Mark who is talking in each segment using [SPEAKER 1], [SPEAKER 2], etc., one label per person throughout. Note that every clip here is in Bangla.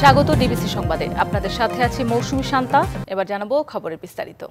[SPEAKER 1] স্বাগত ডিবিসি সংবাদে। আপনাদের সাথে আছি মৌসুমী শান্তা। এবার জানাবো খবরের বিস্তারিত।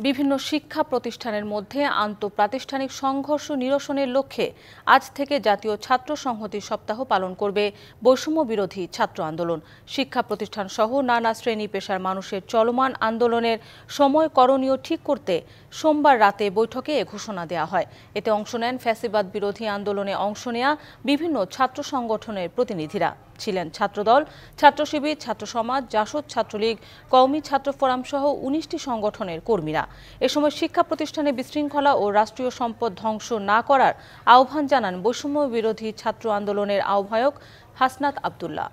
[SPEAKER 1] বিভিন্ন শিক্ষা প্রতিষ্ঠানের মধ্যে আন্তঃপ্রাতিষ্ঠানিক সংঘর্ষ নিরসনের লক্ষ্যে আজ থেকে জাতীয় ছাত্র সংহতি সপ্তাহ পালন করবে বৈষম্য বিরোধী ছাত্র আন্দোলন। শিক্ষা প্রতিষ্ঠান সহ নানা শ্রেণী পেশার মানুষের চলমান আন্দোলনের সময় করণীয় ঠিক করতে সোমবার রাতে বৈঠকে এ ঘোষণা দেওয়া হয়। এতে অংশ নেন ফ্যাসিবাদ বিরোধী আন্দোলনে অংশ নেয়া বিভিন্ন ছাত্র সংগঠনের প্রতিনিধিরা। ছিলেন ছাত্রদল, ছাত্র শিবির, ছাত্র সমাজ, জাসদ ছাত্রলীগ, কওমি ছাত্র ফোরাম সহ ১৯টি সংগঠনের কর্মীরা। এ সময় শিক্ষা প্রতিষ্ঠানে বিশৃঙ্খলা ও রাষ্ট্রীয় সম্পদ ধ্বংস না করার আহ্বান জানান বৈষম্য বিরোধী ছাত্র আন্দোলনের আহ্বায়ক হাসনাত আব্দুল্লাহ।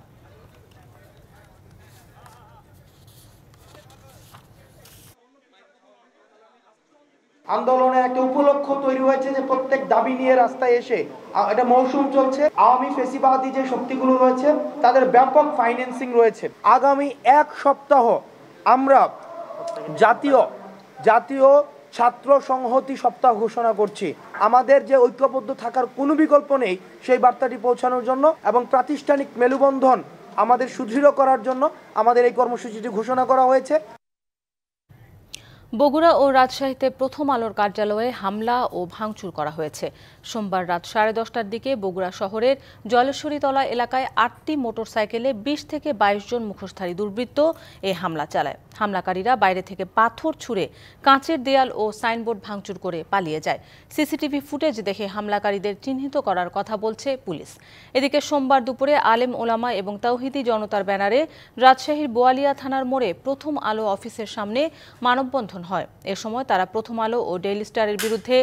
[SPEAKER 2] আন্দোলনের একটা উপলক্ষ তৈরি হয়েছে যে প্রত্যেক দাবি নিয়ে রাস্তায় এসে এটা মৌসুম চলছে। আওয়ামী ফেসিবাদী যে শক্তিগুলো রয়েছে তাদের ব্যাপক ফাইন্যান্সিং রয়েছে। আগামী এক সপ্তাহ আমরা জাতীয় ছাত্র সংহতি সপ্তাহ ঘোষণা করছি। আমাদের যে ঐক্যবদ্ধ থাকার কোনো বিকল্প নেই সেই বার্তাটি পৌঁছানোর জন্য এবং প্রাতিষ্ঠানিক মেলবন্ধন আমাদের সুদৃঢ় করার জন্য আমাদের এই কর্মসূচিটি ঘোষণা করা হয়েছে।
[SPEAKER 1] বগুড়া ও রাজশাহীতে প্রথম আলোর কার্যালয়ে হামলা ও ভাঙচুর করা হয়েছে। সোমবার রাত 10:30টার দিকে বগুড়া শহরের জলেশ্বরীতলা এলাকায় 8টি মোটরসাইকেলে 20 থেকে 22 জন মুখোশধারী দুর্বৃত্ত এ হামলা চালায়। হামলাকারীরা বাইরে থেকে পাথর ছুঁড়ে কাঁচের দেয়াল ও সাইনবোর্ড ভাঙচুর করে পালিয়ে যায়। সিসিটিভি ফুটেজ দেখে হামলাকারীদের চিহ্নিত করার কথা বলছে পুলিশ। এদিকে সোমবার দুপুরে আলেম ওলামা এবং তাওহিদি জনতার ব্যানারে রাজশাহীর বোয়ালিয়া থানার মোড়ে প্রথম আলো অফিসের সামনে মানববন্ধন হয়। এ সময় তারা প্রথম আলো ও ডেইলি স্টারের বিরুদ্ধে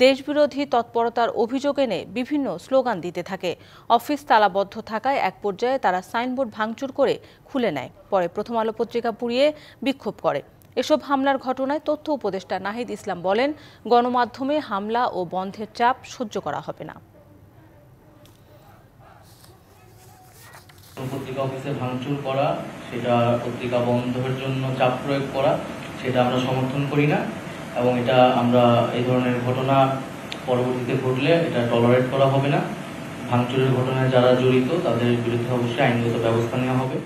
[SPEAKER 1] দেশবিরোধী তৎপরতার অভিযোগ এনে বিভিন্ন স্লোগান দিতে থাকে। অফিস তালাবদ্ধ থাকায় এক পর্যায়ে তারা সাইনবোর্ড ভাঙচুর করে খুলে নেয়। পরে প্রথম আলো পত্রিকা পুড়িয়ে বিক্ষোভ করে। এসব হামলার ঘটনায় তথ্য উপদেষ্টা নাহিদ ইসলাম বলেন, গণমাধ্যমে হামলা ও বন্ধের চাপ সহ্য করা হবে না।
[SPEAKER 3] পত্রিকা অফিসে ভাঙচুর করা, সেটা পত্রিকা বন্ধের জন্য চাপ প্রয়োগ করা, সেটা আমরা সমর্থন করি না এবং এটা আমরা এই ধরনের ঘটনা পরবর্তীতে ঘটলে এটা টলারেট করা হবে না। ভাঙচুরের ঘটনায় যারা জড়িত তাদের বিরুদ্ধে অবশ্যই আইনগত ব্যবস্থা নেওয়া হবে।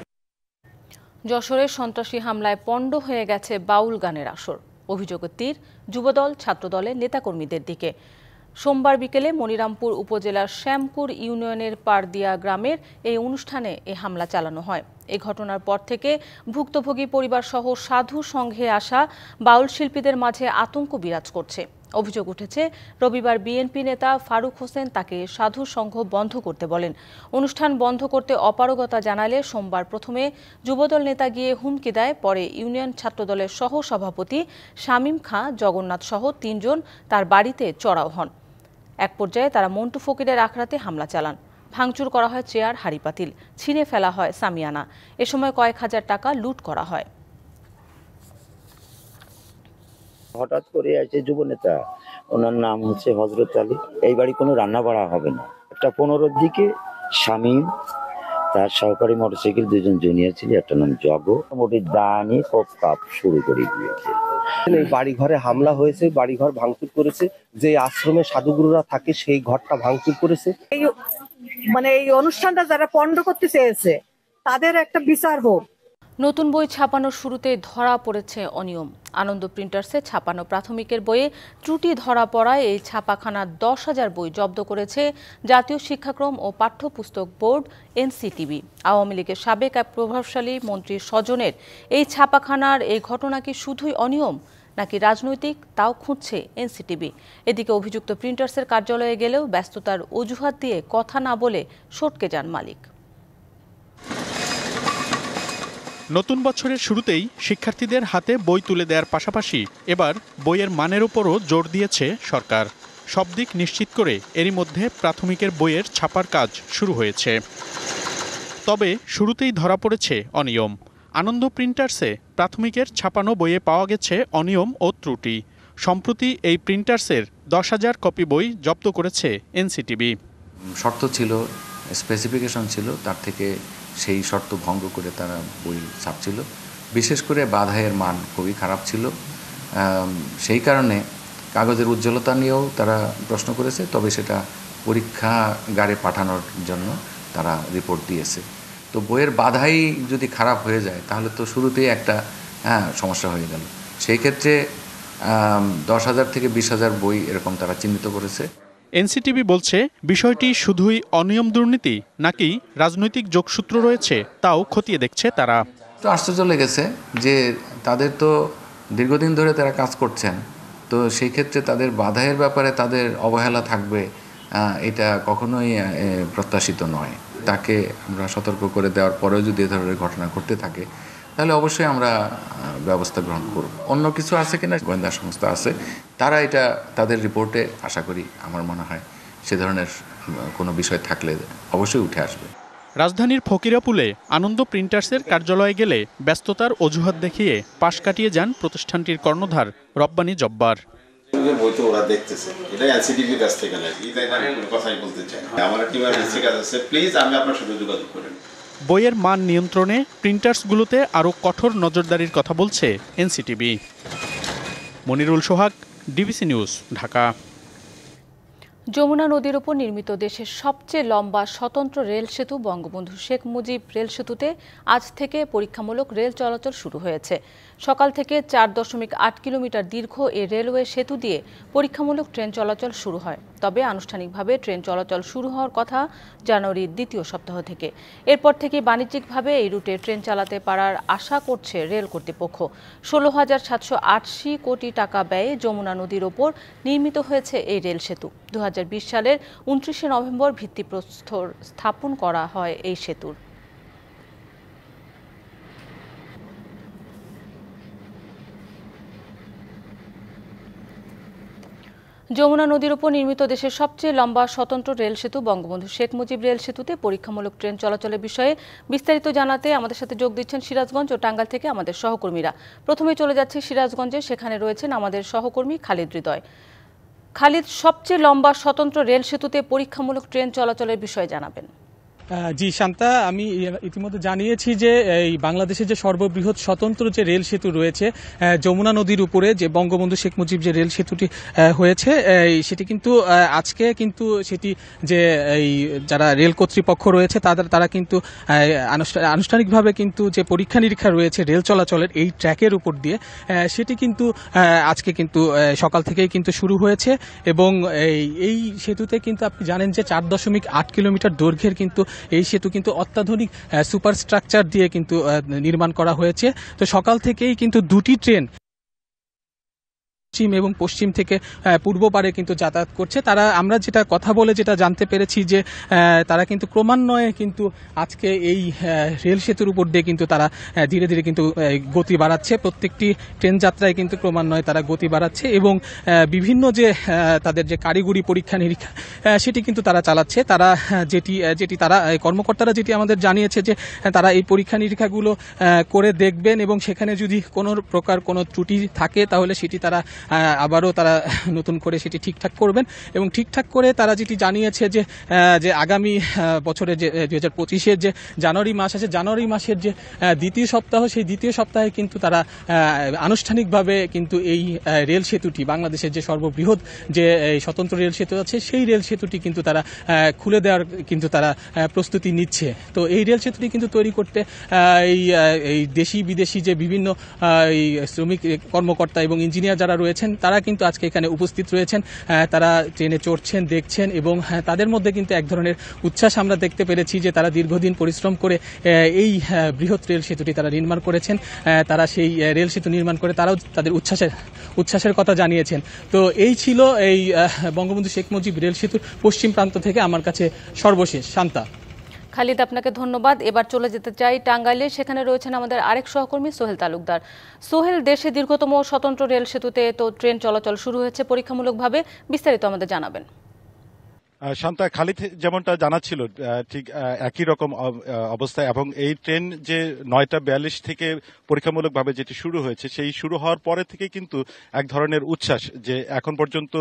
[SPEAKER 1] যশোরের সন্ত্রাসী হামলায় পণ্ড হয়ে গেছে বাউল গানের আসর। অভিযোগের তীর যুবদল, ছাত্রদলের নেতাকর্মীদের দিকে। সোমবার বিকেলে মনিরামপুর উপজেলার শ্যামপুর ইউনিয়নের পারদিয়া গ্রামের এই অনুষ্ঠানে এ হামলা চালানো হয়। এ ঘটনার পর থেকে ভুক্তভোগী পরিবার সহ সাধু সংঘে আসা বাউল শিল্পীদের মাঝে আতঙ্ক বিরাজ করছে। অভিযোগ উঠেছে, রবিবার বিএনপি নেতা ফারুক হোসেন তাকে সাধু সংঘ বন্ধ করতে বলেন। অনুষ্ঠান বন্ধ করতে অপারগতা জানালে সোমবার প্রথমে যুবদল নেতা গিয়ে হুমকি দেয়। পরে ইউনিয়ন ছাত্রদলের সহ সভাপতি শামীম খাঁ, জগন্নাথ সহ 3 জন তার বাড়িতে চড়াও হন। এক পর্যায়ে তারা মন্টু ফকিরের আখড়াতে হামলা চালান। ভাঙচুর করা হয় চেয়ার, হাঁড়িপাতিল, ছিঁড়ে ফেলা হয় সামিয়ানা। এ সময় কয়েক হাজার টাকা লুট করা হয়।
[SPEAKER 4] হঠাৎ করে আছে যুবনেতা, ওনার নাম হচ্ছে হজরত আলী। এই বাড়ি কোনো রান্না বাড়া হবে না। 15টার দিকে শামীম, তার সহকারী মোটরসাইকেল 2 জন জুনিয়র ছিল, একটা নাম জগ, মোটির দানি কপ কাপ শুরু করে দিয়েছে।
[SPEAKER 5] এই বাড়ি ঘরে হামলা হয়েছে, বাড়ি ঘর ভাঙচুর করেছে। যে আশ্রমে সাধুগুরুরা থাকে সেই ঘরটা ভাঙচুর করেছে।
[SPEAKER 6] এই অনুষ্ঠানটা যারা পণ্ড করতে চেয়েছে তাদের একটা বিচার হোক।
[SPEAKER 1] নতুন বই ছাপানোর শুরুতে ধরা পড়েছে অনিয়ম। আনন্দ প্রিন্টার্সে ছাপানো প্রাথমিকের বইয়ে ত্রুটি ধরা পড়ায় এই ছাপাখানার 10,000 বই জব্দ করেছে জাতীয় শিক্ষাক্রম ও পাঠ্যপুস্তক বোর্ড এনসিটিবি। আওয়ামী লীগের সাবেক এক প্রভাবশালী মন্ত্রী স্বজনের এই ছাপাখানার এই ঘটনা কি শুধুই অনিয়ম নাকি রাজনৈতিক, তাও খুঁজছে এনসিটিবি। এদিকে অভিযুক্ত প্রিন্টার্সের কার্যালয়ে গেলেও ব্যস্ততার অজুহাত দিয়ে কথা না বলে সটকে যান মালিক।
[SPEAKER 7] নতুন বছরের শুরুতেই শিক্ষার্থীদের হাতে বই তুলে দেওয়ার পাশাপাশি এবার বইয়ের মানের উপরও জোর দিয়েছে সরকার। সব দিক নিশ্চিত করে এরই মধ্যে প্রাথমিকের বইয়ের ছাপার কাজ শুরু হয়েছে। তবে শুরুতেই ধরা পড়েছে অনিয়ম। আনন্দ প্রিন্টার্সে প্রাথমিকের ছাপানো বইয়ে পাওয়া গেছে অনিয়ম ও ত্রুটি। সম্প্রতি এই প্রিন্টার্সের 10,000 কপি বই জব্দ করেছে এনসিটিবি।
[SPEAKER 8] শর্ত ছিল, স্পেসিফিকেশন ছিল, তার থেকে সেই শর্ত ভঙ্গ করে তারা বই ছাপছিল। বিশেষ করে বাধাইয়ের মান খুবই খারাপ ছিল। সেই কারণে কাগজের উজ্জ্বলতা নিয়েও তারা প্রশ্ন করেছে। তবে সেটা পরীক্ষাগারে পাঠানোর জন্য তারা রিপোর্ট দিয়েছে। তো বইয়ের বাধাই যদি খারাপ হয়ে যায় তাহলে তো শুরুতেই একটা সমস্যা হয়ে গেল। সেই ক্ষেত্রে 10,000 থেকে 20,000 বই এরকম তারা চিহ্নিত করেছে।
[SPEAKER 7] এনসিটিবি বলছে বিষয়টি শুধুই অনিয়ম দুর্নীতি নাকি রাজনৈতিক যোগসূত্র রয়েছে তাও খতিয়ে দেখছে তারা।
[SPEAKER 8] তো আশ্চর্য লেগেছে যে তাদের তো দীর্ঘদিন ধরে তারা কাজ করছেন, তো সেই ক্ষেত্রে তাদের বাধাইয়ের ব্যাপারে তাদের অবহেলা থাকবে এটা কখনোই প্রত্যাশিত নয়। তাকে আমরা সতর্ক করে দেওয়ার পরেও যদি এ ধরনের ঘটনা ঘটতে থাকে তাহলে অবশ্যই আমরা ব্যবস্থা গ্রহণ করব। অন্য কিছু আছে কিনা গোয়েন্দা সংস্থা আছে, তারা এটা তাদের রিপোর্টে আশা করি আমার মনে হয় সে ধরনের কোনো বিষয় থাকলে অবশ্যই উঠে আসবে।
[SPEAKER 7] রাজধানীর ফকিরাপুলে আনন্দ প্রিন্টার্সের কার্যালয়ে গেলে ব্যস্ততার অজুহাত দেখিয়ে পাশ কাটিয়ে যান প্রতিষ্ঠানটির কর্ণধার রব্বানী জব্বার।
[SPEAKER 9] বই তো ওরা দেখতেছে, এটা এনসিটিভির কাছ থেকে না, এটাই আমি কোনো কথাই বলতে চাই। আমার টিম কাজ আছে, প্লিজ আমি আপনার সাথে যোগাযোগ করেন।
[SPEAKER 7] বইয়ের মান নিয়ন্ত্রণে প্রিন্টার্সগুলোতে আরও কঠোর নজরদারির কথা বলছে এনসিটিবি। মনিরুল সোহাগ, ডিবিসি নিউজ, ঢাকা।
[SPEAKER 1] যমুনা নদীর উপর নির্মিত দেশের সবচেয়ে লম্বা স্বতন্ত্র রেল সেতু বঙ্গবন্ধু শেখ মুজিব রেল সেতুতে আজ থেকে পরীক্ষামূলক রেল চলাচল শুরু হয়েছে। সকাল থেকে 4.8 কিলোমিটার দীর্ঘ এই রেলওয়ে সেতু দিয়ে পরীক্ষামূলক ট্রেন চলাচল শুরু হয়। তবে আনুষ্ঠানিকভাবে ট্রেন চলাচল শুরু হওয়ার কথা জানুয়ারির দ্বিতীয় সপ্তাহ থেকে। এরপর থেকে বাণিজ্যিকভাবে এই রুটে ট্রেন চালাতে পারার আশা করছে রেল কর্তৃপক্ষ। 16,780 কোটি টাকা ব্যয়ে যমুনা নদীর ওপর নির্মিত হয়েছে এই রেল সেতু। 2020 সালের 29শে নভেম্বর ভিত্তিপ্রস্তর স্থাপন করা হয় এই সেতুর। যমুনা নদীর উপর নির্মিত দেশের সবচেয়ে লম্বা স্বতন্ত্র রেল সেতু বঙ্গবন্ধু শেখ মুজিব রেল সেতুতে পরীক্ষামূলক ট্রেন চলাচলের বিষয়ে বিস্তারিত জানাতে আমাদের সাথে যোগ দিচ্ছেন সিরাজগঞ্জ ও টাঙ্গাইল থেকে আমাদের সহকর্মীরা। প্রথমে চলে যাচ্ছে সিরাজগঞ্জে, সেখানে রয়েছেন আমাদের সহকর্মী খালিদ হৃদয়। খালিদ, সবচেয়ে লম্বা স্বতন্ত্র রেল সেতুতে পরীক্ষামূলক ট্রেন চলাচলের বিষয়ে জানাবেন।
[SPEAKER 10] জি শান্তা, আমি ইতিমধ্যে জানিয়েছি যে এই বাংলাদেশের যে সর্ববৃহৎ স্বতন্ত্র যে রেল সেতু রয়েছে যমুনা নদীর উপরে, যে বঙ্গবন্ধু শেখ মুজিব যে রেল সেতুটি হয়েছে সেটি কিন্তু আজকে কিন্তু সেটি যে এই যারা রেল কর্তৃপক্ষ রয়েছে তারা কিন্তু আনুষ্ঠানিকভাবে কিন্তু যে পরীক্ষা নিরীক্ষা রয়েছে রেল চলাচলের এই ট্র্যাকের উপর দিয়ে সেটি কিন্তু আজকে কিন্তু সকাল থেকেই কিন্তু শুরু হয়েছে। এবং এই সেতুতে কিন্তু আপনি জানেন যে 4.8 কিলোমিটার দৈর্ঘ্যের কিন্তু এই সেতু কিন্তু অত্যাধুনিক সুপার স্ট্রাকচার দিয়ে কিন্তু নির্মাণ করা হয়েছে। তো সকাল থেকেই কিন্তু দুটি ট্রেন পশ্চিম এবং পশ্চিম থেকে পূর্ব পারে কিন্তু যাতায়াত করছে। তারা আমরা যেটা কথা বলে যেটা জানতে পেরেছি যে তারা কিন্তু ক্রমান্বয়ে কিন্তু আজকে এই রেল সেতুর উপর দিয়ে কিন্তু তারা ধীরে ধীরে কিন্তু গতি বাড়াচ্ছে। প্রত্যেকটি ট্রেন যাত্রায় কিন্তু ক্রমান্বয়ে তারা গতি বাড়াচ্ছে এবং বিভিন্ন যে তাদের যে কারিগরি পরীক্ষা নিরীক্ষা সেটি কিন্তু তারা চালাচ্ছে। তারা যেটি তারা কর্মকর্তারা যেটি আমাদের জানিয়েছে যে তারা এই পরীক্ষা নিরীক্ষাগুলো করে দেখবেন এবং সেখানে যদি কোনো প্রকার কোনো ত্রুটি থাকে তাহলে সেটি তারা আবারও তারা নতুন করে সেটি ঠিকঠাক করবেন। এবং ঠিকঠাক করে তারা যেটি জানিয়েছে যে আগামী বছরে যে 2025-এর যে জানুয়ারি মাস আছে, জানুয়ারি মাসের যে দ্বিতীয় সপ্তাহ, সেই দ্বিতীয় সপ্তাহে কিন্তু তারা আনুষ্ঠানিকভাবে কিন্তু এই রেল সেতুটি, বাংলাদেশের যে সর্ববৃহৎ যে স্বতন্ত্র রেল সেতু আছে সেই রেল সেতুটি কিন্তু তারা খুলে দেওয়ার কিন্তু তারা প্রস্তুতি নিচ্ছে। তো এই রেল সেতুটি কিন্তু তৈরি করতে এই দেশি বিদেশি যে বিভিন্ন শ্রমিক কর্মকর্তা এবং ইঞ্জিনিয়ার যারা রয়েছেন তারা কিন্তু আজকে এখানে উপস্থিত রয়েছেন। তারা ট্রেনে চড়ছেন, দেখছেন এবং তাদের মধ্যে কিন্তু এক ধরনের উচ্ছ্বাস আমরা দেখতে পেরেছি যে তারা দীর্ঘদিন পরিশ্রম করে এই বৃহৎ রেল সেতুটি তারা নির্মাণ করেছেন। তারা সেই রেল সেতু নির্মাণ করে তারাও তাদের উচ্ছ্বাসের কথা জানিয়েছেন। তো এই ছিল এই বঙ্গবন্ধু শেখ মুজিব রেল সেতুর পশ্চিম প্রান্ত থেকে আমার কাছে সর্বশেষ। শান্তা।
[SPEAKER 1] খালিদ, আপনাকে ধন্যবাদ। এবার চলে যেতে চাই টাঙ্গাইলে, সেখানে রয়েছেন আমাদের আরেক সহকর্মী সোহেল তালুকদার। সোহেল, দেশে দীর্ঘতম স্বতন্ত্র রেল সেতুতে তো ট্রেন চলাচল শুরু হয়েছে পরীক্ষামূলকভাবে, বিস্তারিত আমাদের জানাবেন।
[SPEAKER 11] শান্তা, খালিদ যেমনটা জানাচ্ছিল ঠিক একই রকম অবস্থায়, এবং এই ট্রেন যে 9:42 থেকে পরীক্ষামূলকভাবে যেটি শুরু হয়েছে সেই শুরু হওয়ার পরে থেকে কিন্তু এক ধরনের উচ্ছ্বাস যে এখন পর্যন্ত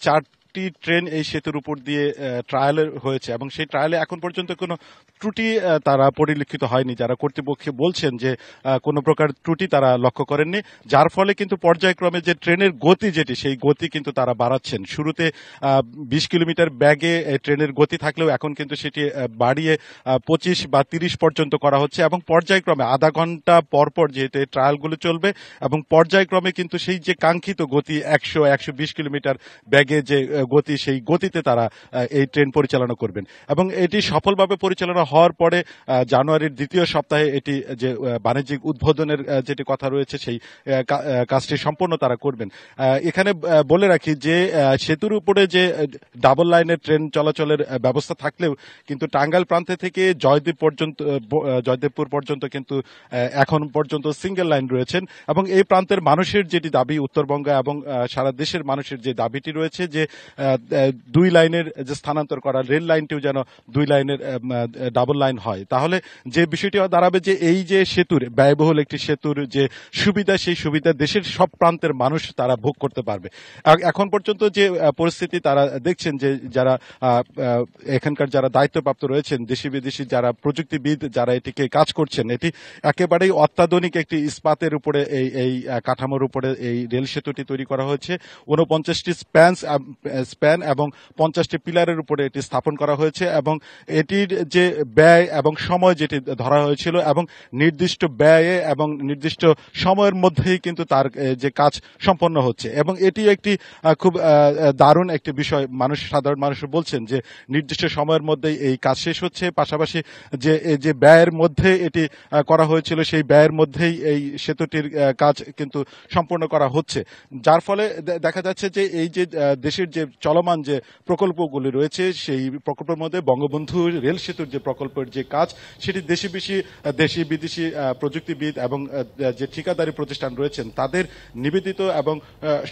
[SPEAKER 11] 4 একটি ট্রেন এই সেতুর উপর দিয়ে ট্রায়াল হয়েছে এবং সেই ট্রায়ালে এখন পর্যন্ত কোনো ত্রুটি তারা পরিলক্ষিত হয়নি। যারা কর্তৃপক্ষ বলছেন যে কোনো প্রকার ত্রুটি তারা লক্ষ্য করেননি, যার ফলে কিন্তু পর্যায়ক্রমে যে ট্রেনের গতি যেটি সেই গতি কিন্তু তারা বাড়াচ্ছেন। শুরুতে 20 কিলোমিটার ব্যাগে ট্রেনের গতি থাকলেও এখন কিন্তু সেটি বাড়িয়ে 25 বা 30 পর্যন্ত করা হচ্ছে এবং পর্যায়ক্রমে আধা ঘন্টা পরপর যেহেতু এই ট্রায়ালগুলো চলবে এবং পর্যায়ক্রমে কিন্তু সেই যে কাঙ্ক্ষিত গতি 100-120 কিলোমিটার ব্যাগে যে গতি সেই গতিতে তারা এই ট্রেন পরিচালনা করবেন এবং এটি সফলভাবে পরিচালনা হওয়ার পরে জানুয়ারির দ্বিতীয় সপ্তাহে এটি যে বাণিজ্যিক উদ্বোধনের যেটি কথা রয়েছে সেই কাজটি সম্পূর্ণ তারা করবেন। এখানে বলে রাখি যে সেতুর উপরে যে ডাবল লাইনের ট্রেন চলাচলের ব্যবস্থা থাকলেও কিন্তু টাঙ্গাইল প্রান্ত থেকে জয়দেবপুর পর্যন্ত কিন্তু এখন পর্যন্ত সিঙ্গেল লাইন রয়েছেন এবং এই প্রান্তের মানুষের যেটি দাবি, উত্তরবঙ্গ এবং সারা দেশের মানুষের যে দাবিটি রয়েছে যে 2 লাইনের যে স্থানান্তর করা, রেল লাইনটিও যেন 2 লাইনের ডাবল লাইন হয়, তাহলে যে বিষয়টি দাঁড়াবে যে এই যে সেতুর ব্যয়বহুল একটি সেতুর যে সুবিধা সেই সুবিধা দেশের সব প্রান্তের মানুষ তারা ভোগ করতে পারবে। এখন পর্যন্ত যে পরিস্থিতি তারা দেখছেন যে যারা এখানকার যারা দায়িত্বপ্রাপ্ত রয়েছেন, দেশি বিদেশি যারা প্রযুক্তিবিদ যারা এটিকে কাজ করছেন, এটি একেবারেই অত্যাধুনিক একটি ইস্পাতের উপরে এই কাঠামোর উপরে এই রেল সেতুটি তৈরি করা হয়েছে। 49টি স্প্যান এবং 50টি পিলারের উপরে এটি স্থাপন করা হয়েছে এবং এটির যে ব্যয় এবং সময় যেটি ধরা হয়েছিল এবং নির্দিষ্ট ব্যয়ে এবং নির্দিষ্ট সময়ের মধ্যেই কিন্তু তার যে কাজ সম্পন্ন হচ্ছে এবং এটি একটি খুব দারুণ একটি বিষয়। সাধারণ মানুষ বলছেন যে নির্দিষ্ট সময়ের মধ্যেই এই কাজ শেষ হচ্ছে, পাশাপাশি যে ব্যয়ের মধ্যে এটি করা হয়েছিল সেই ব্যয়ের মধ্যেই এই সেতুটির কাজ কিন্তু সম্পন্ন করা হচ্ছে, যার ফলে দেখা যাচ্ছে যে এই যে দেশের যে চলমান যে প্রকল্পগুলি রয়েছে সেই প্রকল্পের মধ্যে বঙ্গবন্ধু রেল সেতুর যে প্রকল্পের যে কাজ সেটি দেশি বিদেশি প্রযুক্তিবিদ এবং যে ঠিকাদারি প্রতিষ্ঠান রয়েছেন তাদের নিবেদিত এবং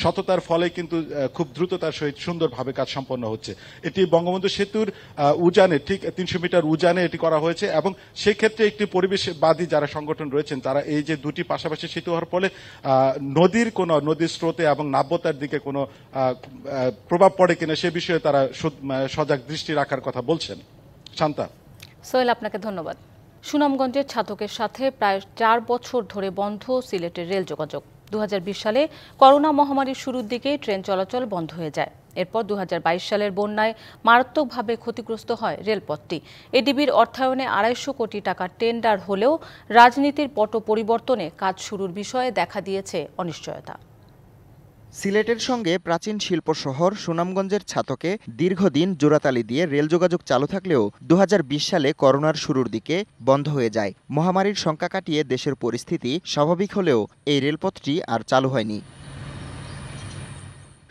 [SPEAKER 11] সততার ফলে কিন্তু খুব দ্রুততার সহিত সুন্দরভাবে কাজ সম্পন্ন হচ্ছে। এটি বঙ্গবন্ধু সেতুর উজানে ঠিক 300 মিটার উজানে এটি করা হয়েছে এবং সেই ক্ষেত্রে একটি পরিবেশবাদী যারা সংগঠন রয়েছেন তারা এই যে দুটি পাশাপাশি সেতু হওয়ার ফলে নদীর স্রোতে এবং নাব্যতার দিকে কোনো প্রভাব পড়ে কিনা সে বিষয়ে তারা সজাগ দৃষ্টি রাখার কথা বলছেন। শান্তা।
[SPEAKER 1] সোহেল, আপনাকে ধন্যবাদ। সুনামগঞ্জের ছাতকের সাথে প্রায় 4 বছর ধরে বন্ধ সিলেটের রেল যোগাযোগ। 2020 সালে করোনা মহামারীর শুরুর দিকে ট্রেন চলাচল বন্ধ হয়ে যায়। এরপর 2022 সালের বন্যায় মারাত্মকভাবে ক্ষতিগ্রস্ত হয় রেলপথটি। এডিবির অর্থায়নে 250 কোটি টাকার টেন্ডার হলেও রাজনীতির পট পরিবর্তনে কাজ শুরুর বিষয়ে দেখা দিয়েছে অনিশ্চয়তা।
[SPEAKER 12] সিলেটের সঙ্গে প্রাচীন শিল্প শহর সুনামগঞ্জের ছাতকে দীর্ঘদিন জোড়াতালি দিয়ে রেল যোগাযোগ চালু থাকলেও 2020 সালে করোনার শুরুর দিকে বন্ধ হয়ে যায়। মহামারীর শঙ্কা কাটিয়ে দেশের পরিস্থিতি স্বাভাবিক হলেও এই রেলপথটি আর চালু হয়নি।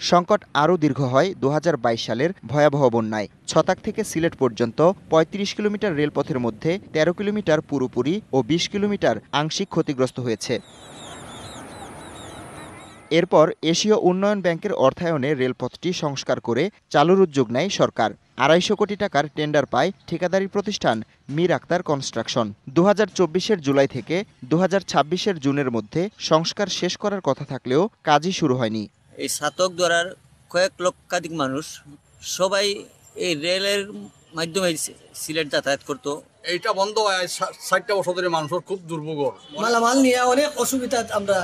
[SPEAKER 12] সংকট আরও দীর্ঘ হয় 2022 সালের ভয়াবহ বন্যায়। ছতাক থেকে সিলেট পর্যন্ত 35 কিলোমিটার রেলপথের মধ্যে 13 কিলোমিটার পুরোপুরি ও 20 কিলোমিটার আংশিক ক্ষতিগ্রস্ত হয়েছে। এরপর এশীয় উন্নয়ন ব্যাংকের অর্থায়নে রেলপথটি সংস্কার করে চালুর উদ্যোগ নেয় সরকার। 250 কোটি টাকার টেন্ডার পায় ঠিকাদারি প্রতিষ্ঠান মীর আক্তার কনস্ট্রাকশন। 2024-এর জুলাই থেকে 2026-এর জুনের মধ্যে সংস্কার শেষ করার কথা থাকলেও কাজই শুরু হয়নি।
[SPEAKER 13] এই ছাতক দ্বারার কয়েক লক্ষাধিক মানুষ সবাই এই রেলের মাধ্যমে সিলেট যাতায়াত করতো।
[SPEAKER 14] এইটা বন্ধ হয় 60টা বছর ধরে মানুষের খুব দুর্ভোগ।
[SPEAKER 15] মালামাল নিয়ে অনেক অসুবিধা আমরা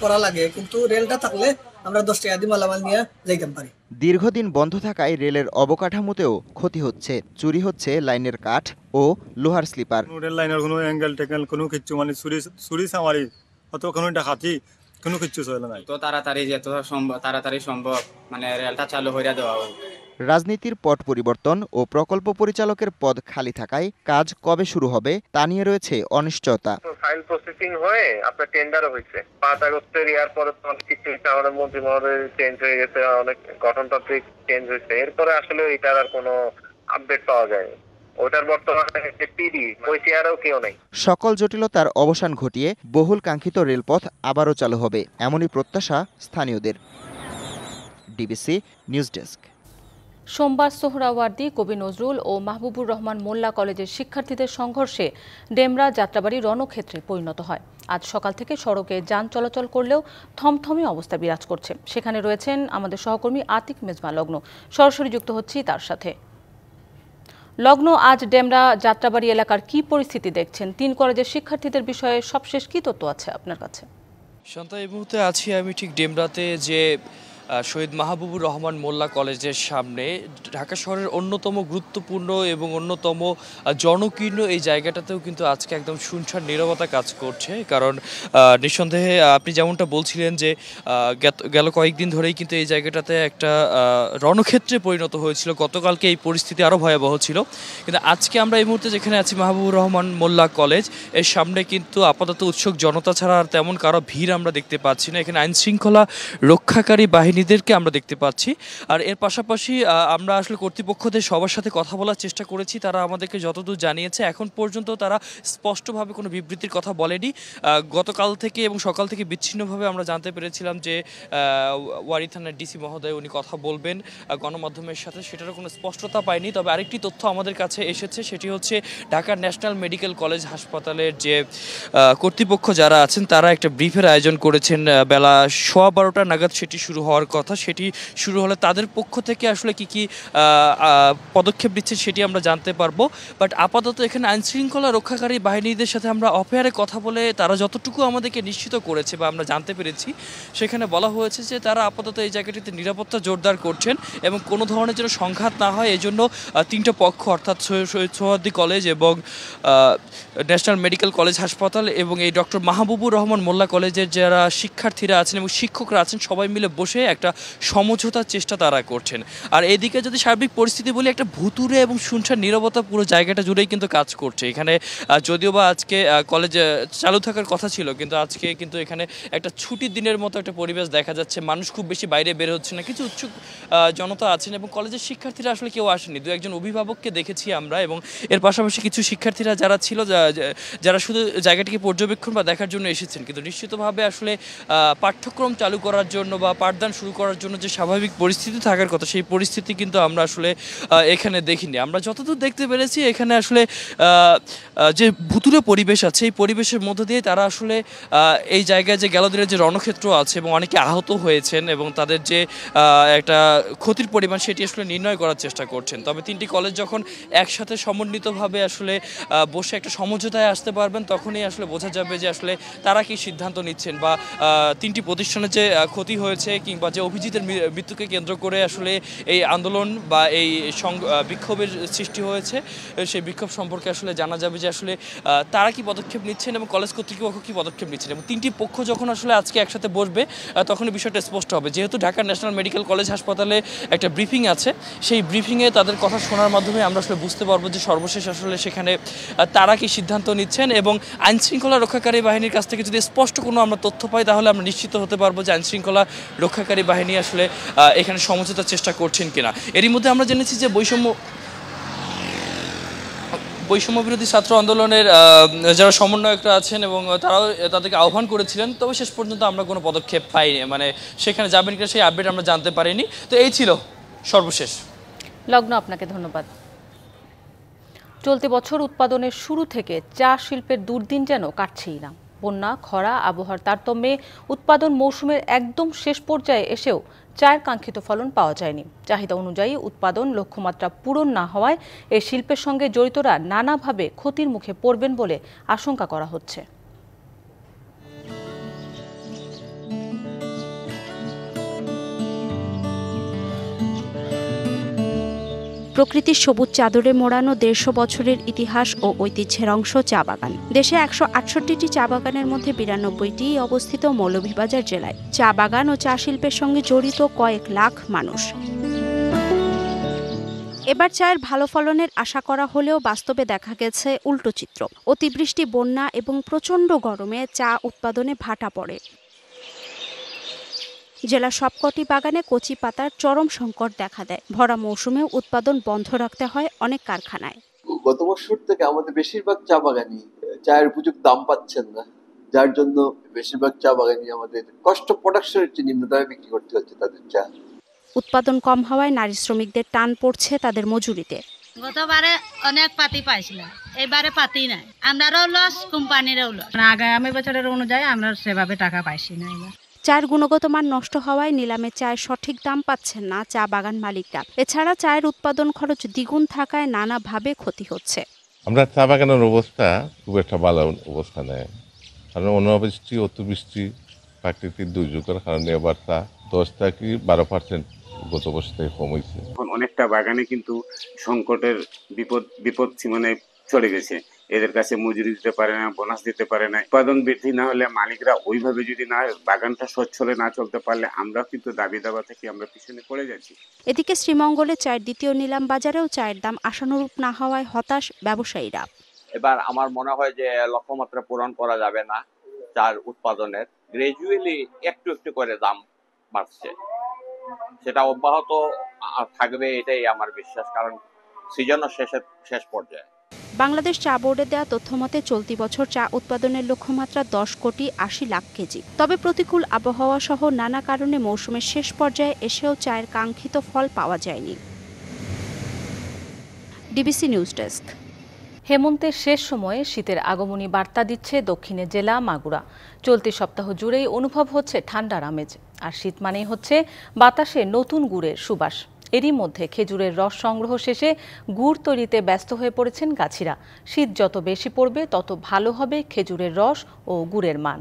[SPEAKER 15] করা লাগে, কিন্তু রেলটা থাকলে আমরা 10 টাকা দিয়ে মালামাল নিয়ে যাইতে পারি।
[SPEAKER 12] দীর্ঘদিন বন্ধ থাকায় রেলের অবকাঠামোতেও ক্ষতি হচ্ছে। চুরি হচ্ছে লাইনের কাঠ ও লোহার স্লিপার।
[SPEAKER 16] রেল লাইনের কোনো অ্যাঙ্গেল টেঙ্গেল কোনো কিছু চুরি সামারি অত কোনো ডাকাতি কোনো কিছু চলে নাই।
[SPEAKER 17] তো তাড়াতাড়ি সম্ভব রেলটা চালু হইয়া দেওয়া হোক।
[SPEAKER 12] রাজনীতির পট পরিবর্তন ও প্রকল্প পরিচালকের পদ খালি থাকায় কাজ কবে শুরু হবে তা নিয়ে রয়েছে অনিশ্চয়তা।
[SPEAKER 18] ফাইল প্রসেসিং হয়ে আপনার টেন্ডারও হয়েছে 5 আগস্টের ইয়ার পরে তো অনেক কিছু আমাদের মন্ত্রী মহোদয় চেঞ্জ হয়ে গেছে, অনেক গঠনতান্ত্রিক চেঞ্জ হয়েছে। এরপরে আসলে এটার আর কোনো আপডেট পাওয়া যায়নি। ওটার বর্তমানে পিডি ওই চেয়ারেও কেউ নেই।
[SPEAKER 12] সকল জটিলতার অবসান ঘটিয়ে বহুল কাঙ্ক্ষিত রেলপথ আবারও চালু হবে, এমনই প্রত্যাশা স্থানীয়দের। DBC news desk.
[SPEAKER 1] সোমবার সোহরাওয়ার্দী, কবি নজরুল ও মাহবুবুর রহমান মোল্লা কলেজের শিক্ষার্থীদের সংঘর্ষে ডেমরা যাত্রাবাড়ি রণক্ষেত্রে পরিণত হয়। আজ সকাল থেকে সড়কে যান চলাচল করলেও থমথমে অবস্থা বিরাজ করছে। সেখানে রয়েছেন আমাদের সহকর্মী আতিক মেজবা লগ্ন। সরাসরি যুক্ত হচ্ছি তার সাথে। লগ্ন, আজ ডেমরা যাত্রাবাড়ি এলাকার কি পরিস্থিতি দেখছেন? 3 কলেজের শিক্ষার্থীদের বিষয়ে সবশেষ কি তথ্য আছে আপনার কাছে?
[SPEAKER 19] শান্তা, এই মুহূর্তে আছি আমি ঠিক ডেমরাতে, যে শহীদ মাহবুবুর রহমান মোল্লা কলেজের সামনে। ঢাকা শহরের অন্যতম গুরুত্বপূর্ণ এবং অন্যতম জনকীর্ণ এই জায়গাটাতেও কিন্তু আজকে একদম শুনশান নীরবতা কাজ করছে। কারণ নিঃসন্দেহে আপনি যেমনটা বলছিলেন যে গেল কয়েকদিন ধরেই কিন্তু এই জায়গাটাতে একটা রণক্ষেত্রে পরিণত হয়েছিল। গতকালকে এই পরিস্থিতি আরও ভয়াবহ ছিল, কিন্তু আজকে আমরা এই মুহূর্তে যেখানে আছি মাহবুবুর রহমান মোল্লা কলেজ, এর সামনে কিন্তু আপাতত উৎসুক জনতা ছাড়া আর তেমন কারো ভিড় আমরা দেখতে পাচ্ছি না। এখানে আইনশৃঙ্খলা রক্ষাকারী বাহিনীদেরকে আমরা দেখতে পাচ্ছি। আর এর পাশাপাশি আমরা আসলে কর্তৃপক্ষদের সবার সাথে কথা বলার চেষ্টা করেছি। তারা আমাদেরকে যতদূর জানিয়েছে, এখন পর্যন্ত তারা স্পষ্টভাবে কোনো বিবৃতির কথা বলেনি। গতকাল থেকে এবং সকাল থেকে বিচ্ছিন্নভাবে আমরা জানতে পেরেছিলাম যে ওয়ারী থানার ডিসি মহোদয় উনি কথা বলবেন গণমাধ্যমের সাথে, সেটারও কোনো স্পষ্টতা পাইনি। তবে আরেকটি তথ্য আমাদের কাছে এসেছে, সেটি হচ্ছে ঢাকার ন্যাশনাল মেডিকেল কলেজ হাসপাতালের যে কর্তৃপক্ষ যারা আছেন, তারা একটা ব্রিফের আয়োজন করেছেন বেলা 12:15 নাগাদ সেটি শুরু হওয়ার কথা। সেটি শুরু হলে তাদের পক্ষ থেকে আসলে কি কি পদক্ষেপ নিচ্ছে সেটি আমরা জানতে পারবো। বাট আপাতত এখানে আইনশৃঙ্খলা রক্ষাকারী বাহিনীদের সাথে আমরা অফেয়ারে কথা বলে তারা যতটুকু আমাদেরকে নিশ্চিত করেছে বা আমরা জানতে পেরেছি, সেখানে বলা হয়েছে যে তারা আপাতত এই জায়গাটিতে নিরাপত্তা জোরদার করছেন এবং কোনো ধরনের যেন সংঘাত না হয় এই জন্য 3টা পক্ষ, অর্থাৎ শহীদ সোহরাওয়ার্দী কলেজ এবং ন্যাশনাল মেডিকেল কলেজ হাসপাতাল এবং এই ডক্টর মাহবুবুর রহমান মোল্লা কলেজের যারা শিক্ষার্থীরা আছেন এবং শিক্ষকরা আছেন, সবাই মিলে বসে একটা সমঝোতার চেষ্টা তারা করছেন। আর এদিকে যদি সার্বিক পরিস্থিতি বলি, একটা ভুতুরে এবং শুনশান নীরবতা পুরো জায়গাটা জুড়েই কিন্তু কাজ করছে। এখানে যদিও বা আজকে কলেজ চালু থাকার কথা ছিল, কিন্তু আজকে কিন্তু এখানে একটা ছুটির দিনের মতো একটা পরিবেশ দেখা যাচ্ছে। মানুষ খুব বেশি বাইরে বের হচ্ছে না, কিছু উৎসুক জনতা আছেন এবং কলেজের শিক্ষার্থীরা আসলে কেউ আসেনি। 2-1 অভিভাবককে দেখেছি আমরা, এবং এর পাশাপাশি কিছু শিক্ষার্থীরা যারা ছিল, যারা শুধু জায়গাটিকে পর্যবেক্ষণ বা দেখার জন্য এসেছেন। কিন্তু নিশ্চিতভাবে আসলে পাঠ্যক্রম চালু করার জন্য বা পাঠদান শুরু করার জন্য যে স্বাভাবিক পরিস্থিতি থাকার কথা, সেই পরিস্থিতি কিন্তু আমরা আসলে এখানে দেখিনি। আমরা যতদূর দেখতে পেরেছি, এখানে আসলে যে ভুতুরে পরিবেশ আছে, এই পরিবেশের মধ্য দিয়ে তারা আসলে এই জায়গায় যে গেল দিনের যে রণক্ষেত্র আছে এবং অনেকে আহত হয়েছেন এবং তাদের যে একটা ক্ষতির পরিমাণ সেটি আসলে নির্ণয় করার চেষ্টা করছেন। তবে 3টি কলেজ যখন একসাথে সমন্বিতভাবে আসলে বসে একটা সমঝোতায় আসতে পারবেন, তখনই আসলে বোঝা যাবে যে আসলে তারা কি সিদ্ধান্ত নিচ্ছেন বা 3টি প্রতিষ্ঠানের যে ক্ষতি হয়েছে কিংবা যে অভিজিতের মৃত্যুকে কেন্দ্র করে আসলে এই আন্দোলন বা এই বিক্ষোভের সৃষ্টি হয়েছে, সেই বিক্ষোভ সম্পর্কে আসলে জানা যাবে যে আসলে তারা কি পদক্ষেপ নিচ্ছেন এবং কলেজ কর্তৃপক্ষ কি পদক্ষেপ নিচ্ছেন। এবং 3টি পক্ষ যখন আসলে আজকে একসাথে বসবে, তখনই বিষয়টা স্পষ্ট হবে। যেহেতু ঢাকা ন্যাশনাল মেডিকেল কলেজ হাসপাতালে একটা ব্রিফিং আছে, সেই ব্রিফিংয়ে তাদের কথা শোনার মাধ্যমে আমরা আসলে বুঝতে পারবো যে সর্বশেষ আসলে সেখানে তারা কি সিদ্ধান্ত নিচ্ছেন। এবং আইনশৃঙ্খলা রক্ষাকারী বাহিনীর কাছ থেকে যদি স্পষ্ট কোনো আমরা তথ্য পাই, তাহলে আমরা নিশ্চিত হতে পারবো যে আইনশৃঙ্খলা রক্ষাকারী বাহিনী আসলে এখানে সমঝোতার চেষ্টা করছেন কিনা। এরই মধ্যে আমরা জেনেছি যে বৈষম্য বিরোধী ছাত্র আন্দোলনের যারা সমন্বয়করা আছেন এবং তারাও তাদেরকে আহ্বান করেছিলেন, তবে শেষ পর্যন্ত আমরা কোনো পদক্ষেপ পাইনি, মানে সেখানে যাবেন কিনা সেই আপডেট আমরা জানতে পারিনি। তো এই ছিল সর্বশেষ।
[SPEAKER 1] লগ্ন, আপনাকে ধন্যবাদ। চলতি বছর উৎপাদনের শুরু থেকে চা শিল্পের দুর্দিন যেন কাটছেই না। বন্যা, খরা, আবহাওয়ার তারতম্যে উৎপাদন মৌসুমের একদম শেষ পর্যায়ে এসেও চায়ের কাঙ্ক্ষিত ফলন পাওয়া যায়নি। চাহিদা অনুযায়ী উৎপাদন লক্ষ্যমাত্রা পূরণ না হওয়ায় এই শিল্পের সঙ্গে জড়িতরা নানাভাবে ক্ষতির মুখে পড়বেন বলে আশঙ্কা করা হচ্ছে।
[SPEAKER 20] প্রকৃতির সবুজ চাদরে মোড়ানো 150 বছরের ইতিহাস ও ঐতিহ্যের অংশ চা বাগান। দেশে 168টি চা বাগানের মধ্যে 92টি অবস্থিত মৌলভীবাজার জেলায়। চা বাগান ও চা শিল্পের সঙ্গে জড়িত কয়েক লাখ মানুষ। এবার চায়ের ভালো ফলনের আশা করা হলেও বাস্তবে দেখা গেছে উল্টো চিত্র। অতিবৃষ্টি, বন্যা এবং প্রচণ্ড গরমে চা উৎপাদনে ভাটা পড়ে। জেলার সবকটি বাগানে কচি পাতার চরম সংকট দেখা দেয়। ভরা মৌসুমেও উৎপাদন বন্ধ রাখতে হয় অনেক কারখানায়।
[SPEAKER 21] গত বছর থেকে আমাদের বেশিরভাগ চা বাগানই চায়ের উপযুক্ত দাম পাচ্ছেন না, যার জন্য বেশিরভাগ চা বাগানই আমাদের কষ্ট প্রোডাকশনের চেয়ে নিম্ন দামে বিক্রি করতে হচ্ছে তাদের চা।
[SPEAKER 20] উৎপাদন কম হওয়ায় নারী শ্রমিকদের টান পড়ছে তাদের মজুরিতে।
[SPEAKER 2] গতবারে অনেক পাতি পাইছিল, এবারে পাতি নাই, আমরাও লস, কোম্পানিরও লস। আগামী বছরের অনুযায়ী আমরা সেভাবে টাকা পাইছি না। এবার
[SPEAKER 20] চায়ের গুণগত মান নষ্ট হওয়ায় নিলামে চায়ের সঠিক দাম পাচ্ছেন না চা বাগান মালিকরা। এছাড়া চায়ের উৎপাদন খরচ দ্বিগুণ থাকায় নানাভাবে ক্ষতি হচ্ছে।
[SPEAKER 22] আমরা চা বাগানের অবস্থা খুব একটা ভালো অবস্থা নেই, কারণ অনাবৃষ্টি, অতিবৃষ্টি, প্রাকৃতিক দুর্যোগের কারণে এবার তা 10 থেকে 12% গত বছরে কম হয়েছে।
[SPEAKER 23] এখন অনেকটা বাগানে কিন্তু সংকটের বিপদ সীমানায় চলে গেছে। এদের কাছে মজুরি দিতে পারে না, বোনাস দিতে পারে না। উৎপাদন বৃদ্ধি না হলে মালিকরা ওইভাবে যদি না বাগানটা সচ্ছলে না চলতে পারলে আমরা কিন্তু দাবি দাবা থেকে আমরা পিছনে পড়ে যাচ্ছি।
[SPEAKER 20] এদিকে শ্রীমঙ্গলে চায়ের দ্বিতীয় নিলাম বাজারেও চায়ের দাম আশানুরূপ না হওয়ায় হতাশ ব্যবসায়ীরা।
[SPEAKER 24] এবার আমার মনে হয় যে লক্ষ্যমাত্রা পূরণ করা যাবে না। চার উৎপাদনের গ্রাজুয়ালি একটু একটু করে দাম বাড়ছে, সেটা অব্যাহত থাকবে এটাই আমার বিশ্বাস, কারণ সিজনও শেষ পর্যায়ে।
[SPEAKER 20] বাংলাদেশ চা বোর্ডে দেওয়া তথ্যমতে চলতি বছর চা উৎপাদনের লক্ষ্যমাত্রা 10 কোটি 80 লাখ কেজি। তবে প্রতিকূল আবহাওয়া সহ নানা কারণে মৌসুমের শেষ পর্যায়ে এসেও চায়ের কাঙ্ক্ষিত ফল পাওয়া যায়নি। DBC news desk.
[SPEAKER 1] হেমন্তের শেষ সময়ে শীতের আগমনী বার্তা দিচ্ছে দক্ষিণের জেলা মাগুরা। চলতি সপ্তাহ জুড়েই অনুভব হচ্ছে ঠান্ডার আমেজ, আর শীত মানেই হচ্ছে বাতাসে নতুন গুড়ের সুবাস। এরই মধ্যে খেজুরের রস সংগ্রহ শেষে গুড় তৈরিতে ব্যস্ত হয়ে পড়েছেন গাছিরা। শীত যত বেশি পড়বে তত ভালো হবে খেজুরের রস ও গুড়ের মান।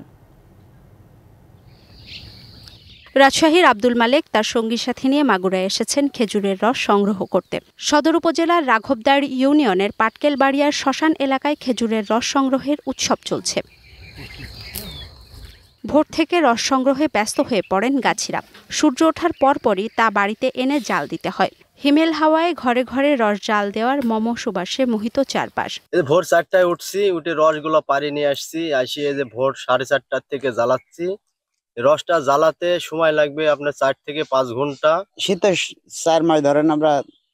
[SPEAKER 20] রাজশাহীর আব্দুল মালেক তার সঙ্গী সাথী নিয়ে মাগুরায় এসেছেন খেজুরের রস সংগ্রহ করতে। সদর উপজেলার রাঘবদার ইউনিয়নের পাটকেলবাড়িয়ার শ্মশান এলাকায় খেজুরের রস সংগ্রহের উৎসব চলছে। ভোর থেকে রস সংগ্রহে ব্যস্ত হয়ে পড়েন গাছিরা। সূর্য ওঠার পরপরই তা বাড়িতে এনে জাল দিতে হয়। হিমেল হাওয়ায় ঘরে ঘরে রস জাল দেওয়ার মম সুবাসে মোহিত চারপাশ।
[SPEAKER 25] ভোর 4টায় উঠছি, উঠে রসগুলো পাড়ি নিয়ে আসছি, আসিয়ে যে ভোর 4:30টার থেকে জ্বালাচ্ছি। রসটা জ্বালাতে সময় লাগবে আপনার 4 থেকে 5 ঘন্টা।
[SPEAKER 26] শীতের 4 মাস ধরেন আমরা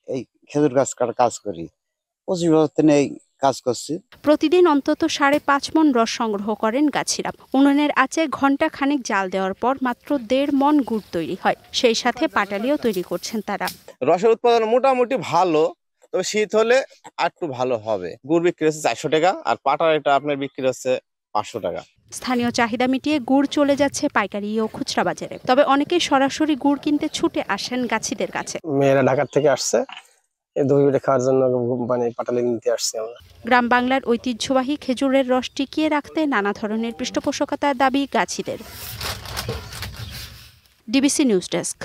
[SPEAKER 26] এই খেজুর গাছ কাটার কাজ করি, 25 বছর নেই কাজ করছি।
[SPEAKER 20] প্রতিদিন অন্তত 5.5 মণ রস সংগ্রহ করেন গাছিরা। উনুনের আঁচে ঘন্টা খানেক জাল দেওয়ার পর মাত্র 1.5 মণ গুড় তৈরি হয়। সেই সাথে পাটালিও তৈরি করছেন তারা।
[SPEAKER 25] রসের উৎপাদন মোটামুটি ভালো, তবে শীত হলে একটু ভালো হবে। গুড় বিক্রি হচ্ছে 400 টাকা, আর পাটার এটা আপনার বিক্রি হচ্ছে 500 টাকা।
[SPEAKER 20] স্থানীয় চাহিদা মিটিয়ে গুড় চলে যাচ্ছে পাইকারি ও খুচরা বাজারে। তবে অনেকেই সরাসরি গুড় কিনতে ছুটে আসেন গাছিদের কাছে।
[SPEAKER 25] মেয়েরা ঢাকা থেকে আসছে, দই পিঠা খাওয়ার জন্য মানে পাটালি নিতে আসছে আমরা।
[SPEAKER 20] গ্রাম বাংলার ঐতিহ্যবাহী খেজুরের রস টিকিয়ে রাখতে নানা ধরনের পৃষ্ঠপোষকতার দাবি গাছিদের। DBC news desk.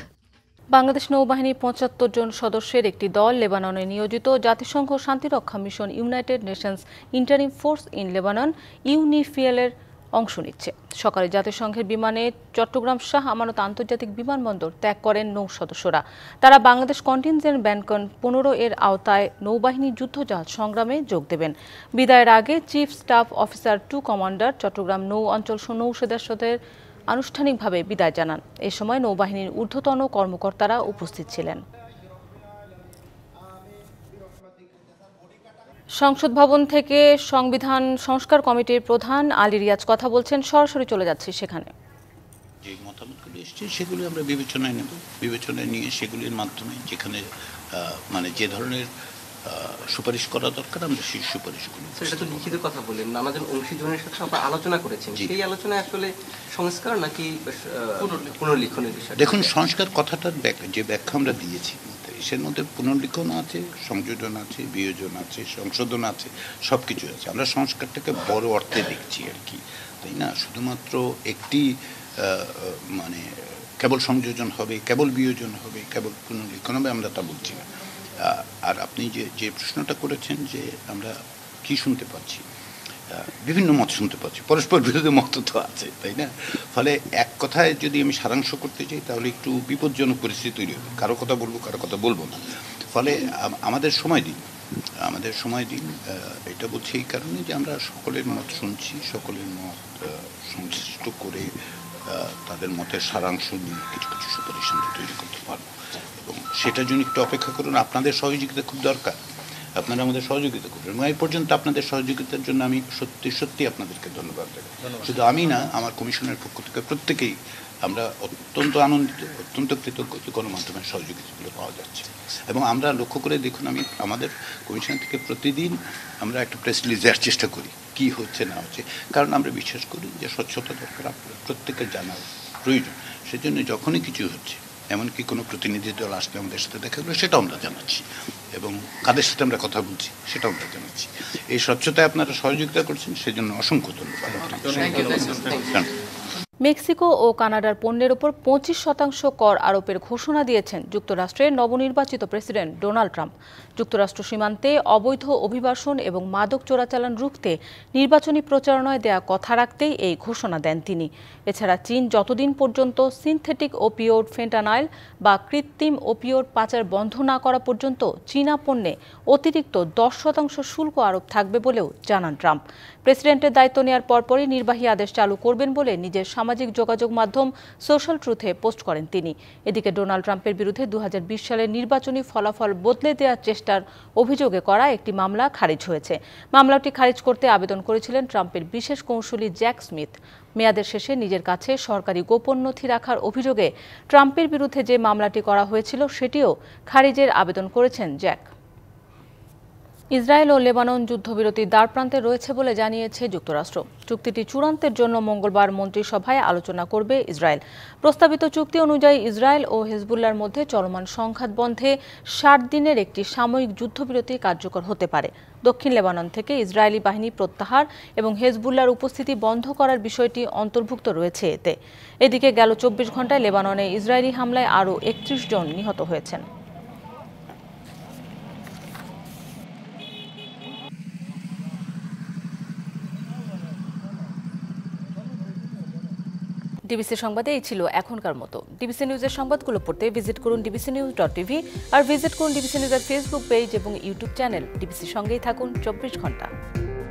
[SPEAKER 1] বাংলাদেশ নৌবাহিনীর 75 জন সদস্যের একটি দল লেবাননে নিয়োজিত জাতিসংঘ শান্তিরক্ষা mission United Nations interim force in Lebanon ইউনিফিএলের অংশ নিচ্ছে। সকালে জাতিসংঘের বিমানে চট্টগ্রাম শাহ আমানত আন্তর্জাতিক বিমানবন্দর ত্যাগ করেন নৌ সদস্যরা। তারা বাংলাদেশ কন্টিনজেন্ট ব্যানকন 15 এর আওতায় নৌবাহিনী যুদ্ধজাহাজ সংগ্রামে যোগ দেবেন। বিদায়ের আগে chief staff officer 2 commander Chattogram নৌ অঞ্চল নৌসেনাদের আনুষ্ঠানিকভাবে বিদায় জানান। এ সময় নৌবাহিনীর ঊর্ধ্বতন কর্মকর্তারা উপস্থিত ছিলেন। সংসদ ভবন থেকে সংবিধান সংস্কার কমিটির প্রধান আলী রিয়াজ কথা বলছেন, সরাসরি চলে যাচ্ছে সেখানে।
[SPEAKER 27] যে মতামতগুলি এসছে সেগুলি আমরা বিবেচনায় নেব, বিবেচনায় নিয়ে সেগুলির মাধ্যমে যেখানে মানে যে ধরনের সুপারিশ করা দরকার আমরা সেই সুপারিশগুলো।
[SPEAKER 5] সেটা তো লিখিত কথা বললেন, নানাজন অংশীদারের সাথে আমরা আলোচনা করেছেন, সেই আলোচনায় আসলে সংস্কার নাকি পুনর্লিখনের বিষয়?
[SPEAKER 27] দেখুন, সংস্কার কথাটার যে ব্যাখ্যা আমরা দিয়েছি সের মধ্যে পুনর্লিখন আছে, সংযোজন আছে, বিয়োজন আছে, সংশোধন আছে, সব কিছু আছে। আমরা সংস্কারটাকে বড় অর্থে দেখছি আর কি, তাই না? শুধুমাত্র একটি মানে কেবল সংযোজন হবে, কেবল বিয়োজন হবে, কেবল পুনর্লিখন হবে, আমরা তা বলছি না। আর আপনি যে প্রশ্নটা করেছেন যে আমরা কি শুনতে পাচ্ছি, বিভিন্ন মত শুনতে পাচ্ছি, পরস্পর বিরোধী মত তো আছে, তাই না? ফলে এক কথায় যদি আমি সারাংশ করতে চাই তাহলে একটু বিপজ্জনক পরিস্থিতি তৈরি হবে। কারো কথা বলবো, কারো কথা বলবো না। ফলে আমাদের সময় দিন, এটা বলছি এই কারণে যে আমরা সকলের মত শুনছি, সকলের মত সংশ্লিষ্ট করে তাদের মতের সারাংশ নিয়ে কিছু কিছু সুপারিশ আমরা তৈরি করতে পারবো, এবং সেটার জন্য একটু অপেক্ষা করুন। আপনাদের সহযোগিতা খুব দরকার। আপনারা আমাদের সহযোগিতা করবেন এবং এই পর্যন্ত আপনাদের সহযোগিতার জন্য আমি সত্যি সত্যি আপনাদেরকে ধন্যবাদ দেব। শুধু আমি না, আমার কমিশনের পক্ষ থেকে প্রত্যেকেই আমরা অত্যন্ত আনন্দিত, অত্যন্ত কৃতজ্ঞ যে গণমাধ্যমের সহযোগিতাগুলো পাওয়া যাচ্ছে। এবং আমরা লক্ষ্য করে দেখুন, আমাদের কমিশন থেকে প্রতিদিন আমরা একটা প্রেস রিলিজ দেওয়ার চেষ্টা করি কি হচ্ছে না হচ্ছে, কারণ আমরা বিশ্বাস করি যে স্বচ্ছতা দরকার, প্রত্যেকের জানা প্রয়োজন। সেজন্য যখনই কিছু হচ্ছে, এমনকি কোনো প্রতিনিধি দল আসলে আমাদের সাথে দেখা গেলো, সেটাও আমরা জানাচ্ছি, এবং কাদের সাথে আমরা কথা বলছি সেটাও আমরা জানাচ্ছি। এই স্বচ্ছতায় আপনারা সহযোগিতা করছেন, সেজন্য অসংখ্য ধন্যবাদ।
[SPEAKER 1] মেক্সিকো ও কানাডার পণ্যের উপর 25% কর আরোপের ঘোষণা দিয়েছেন যুক্তরাষ্ট্রের নবনির্বাচিত প্রেসিডেন্ট ডোনাল্ড ট্রাম্প। যুক্তরাষ্ট্র সীমান্তে অবৈধ অভিবাসন এবং মাদক চোরাচালান রুখতে নির্বাচনী প্রচারণায় দেয়া কথা রাখতেই এই ঘোষণা দেন তিনি। এছাড়া চীন যতদিন পর্যন্ত সিনথেটিক ওপিওড ফেন্টানাইল বা কৃত্রিম ওপিওড পাচার বন্ধ না করা পর্যন্ত চীনা পণ্যে অতিরিক্ত 10% শুল্ক আরোপ থাকবে বলেও জানান ট্রাম্প। প্রেসিডেন্টের দায়িত্ব নেওয়ার পরপরই নির্বাহী আদেশ চালু করবেন বলে নিজের সামাজিক যোগাযোগ মাধ্যম সোশ্যাল ট্রুথে পোস্ট করেন তিনি। এদিকে ডোনাল্ড ট্রাম্পের বিরুদ্ধে 2020 সালের নির্বাচনী ফলাফল বদলে দেওয়ার চেষ্টার অভিযোগে করা একটি মামলা খারিজ হয়েছে। মামলাটি খারিজ করতে আবেদন করেছিলেন ট্রাম্পের বিশেষ কৌঁসুলি জ্যাক স্মিথ। মেয়াদের শেষে নিজের কাছে সরকারি গোপন নথি রাখার অভিযোগে ট্রাম্পের বিরুদ্ধে যে মামলাটি করা হয়েছিল সেটিও খারিজের আবেদন করেছেন জ্যাক। ইসরায়েল ও লেবানন যুদ্ধবিরতির দ্বারপ্রান্তে রয়েছে বলে জানিয়েছে যুক্তরাষ্ট্র। চুক্তিটি চূড়ান্তের জন্য মঙ্গলবার মন্ত্রিসভায় আলোচনা করবে ইসরায়েল। প্রস্তাবিত চুক্তি অনুযায়ী ইসরায়েল ও হেজবুল্লার মধ্যে চলমান সংঘাত বন্ধে 60 দিনের একটি সাময়িক যুদ্ধবিরতি কার্যকর হতে পারে। দক্ষিণ লেবানন থেকে ইসরায়েলি বাহিনী প্রত্যাহার এবং হেজবুল্লার উপস্থিতি বন্ধ করার বিষয়টি অন্তর্ভুক্ত রয়েছে এতে। এদিকে গেল 24 ঘন্টায় লেবাননে ইসরায়েলি হামলায় আরও 31 জন নিহত হয়েছেন। ডিবিসি সংবাদে এই ছিল এখনকার মতো। ডিবিসি নিউজের সংবাদগুলো পড়তে ভিজিট করুন dbcnews.tv আর ভিজিট করুন ডিবিসি নিউজের ফেসবুক পেজ এবং ইউটিউব চ্যানেল। ডিবিসির সঙ্গেই থাকুন 24 ঘন্টা।